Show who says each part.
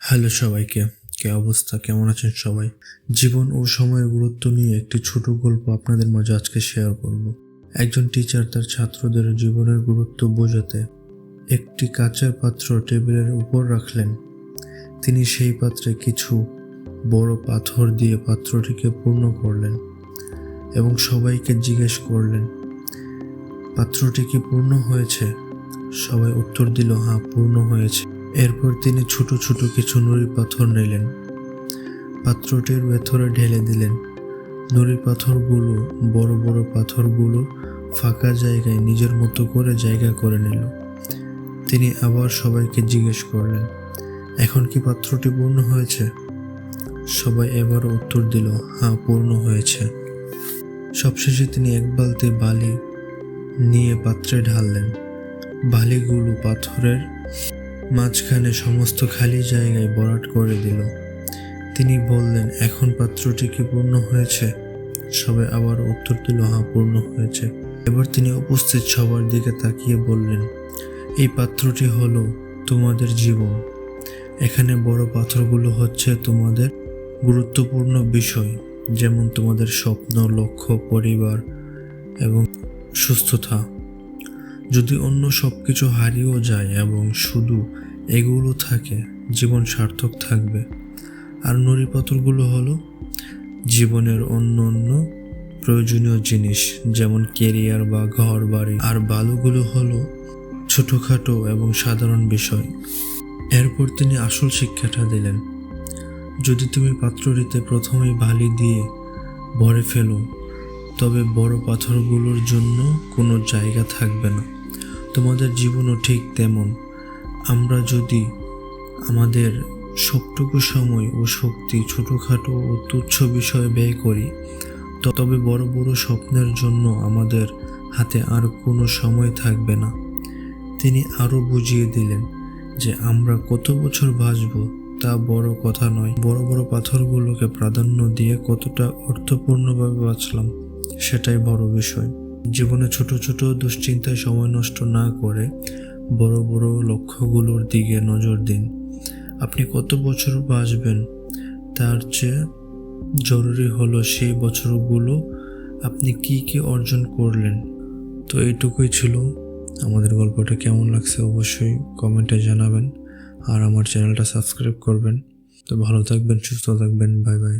Speaker 1: Hello সবাইকে, কি অবস্থা, কেমন আছেন সবাই? জীবন ও সময়ের গুরুত্ব নিয়ে একটি ছোট গল্প আপনাদের মাঝে আজকে শেয়ার করব। একজন টিচার তার ছাত্রদের জীবনের গুরুত্ব বোঝাতে একটি কাচের পাত্র টেবিলের উপর রাখলেন। তিনি সেই পাত্রে কিছু বড় পাথর দিয়ে পাত্রটিকে পূর্ণ করলেন এবং সবাইকে জিজ্ঞেস করলেন, পাত্রটি কি পূর্ণ হয়েছে? সবাই উত্তর দিল, হ্যাঁ, পূর্ণ হয়েছে। এরপর তিনি ছোট ছোট কিছু নুড়ি পাথর নিলেন, পাত্রটির ভেতরে ঢেলে দিলেন। নুড়ি পাথরগুলো বড় বড় পাথরগুলো ফাঁকা জায়গায় নিজের মতো করে জায়গা করে নিল। তিনি আবার সবাইকে জিজ্ঞেস করলেন, এখন কি পাত্রটি পূর্ণ হয়েছে? সবাই এবার উত্তর দিল, হ্যাঁ, পূর্ণ হয়েছে। সবশেষে তিনি এক বালতি বালি নিয়ে পাত্রে ঢাললেন। বালিগুলো পাথরের মাঝখানে সমস্ত খালি জায়গায় ভরাট করে দিল। তিনি বললেন, এখন পাত্রটি কি পূর্ণ হয়েছে? সবাই আবার উত্তর দিল, হ্যাঁ, পূর্ণ হয়েছে। এবার তিনি উপস্থিত সবার দিকে তাকিয়ে বললেন, এই পাত্রটি হলো তোমাদের জীবন। এখানে বড় পাথরগুলো হচ্ছে তোমাদের গুরুত্বপূর্ণ বিষয়, যেমন তোমাদের স্বপ্ন, লক্ষ্য, পরিবার এবং সুস্থতা। যদি অন্য সব কিছু হারিয়েও যায় এবং শুধু এগুলো থাকে, জীবন সার্থক থাকবে। আর নুড়ি পাথরগুলো হলো জীবনের অন্য প্রয়োজনীয় জিনিস, যেমন কেরিয়ার বা ঘর বাড়ি। আর বালুগুলো হলো ছোটখাটো এবং সাধারণ বিষয়। এরপর তিনি আসল শিক্ষাটা দিলেন, যদি তুমি পাত্রটিতে প্রথমেই বালি দিয়ে ভরে ফেলো, তবে বড় পাথরগুলোর জন্য কোনো জায়গা থাকবে না। তোমাদের জীবনও ঠিক তেমন। আমরা যদি আমাদের সবটুকু সময় ও শক্তি ছোটোখাটো ও তুচ্ছ বিষয়ে ব্যয় করি, তবে বড় বড় স্বপ্নের জন্য আমাদের হাতে আর কোনো সময় থাকবে না। তিনি আরও বুঝিয়ে দিলেন যে আমরা কত বছর বাঁচব তা বড় কথা নয়, বড় বড় পাথরগুলোকে প্রাধান্য দিয়ে কতটা অর্থপূর্ণভাবে বাঁচলাম সেটাই বড় বিষয়। জীবনে ছোট ছোট দুশ্চিন্তায় সময় নষ্ট না করে বড় বড় লক্ষ্যগুলোর দিকে নজর দিন। আপনি কত বছর বাঁচবেন তার চেয়ে জরুরি হলো সেই বছরগুলো আপনি কি কি অর্জন করলেন। তো এইটুকুই ছিল। আমাদের গল্পটা কেমন লাগছে অবশ্যই কমেন্টে জানাবেন, আর আমার চ্যানেলটা সাবস্ক্রাইব করবেন। তো ভালো থাকবেন, সুস্থ থাকবেন, বাই বাই।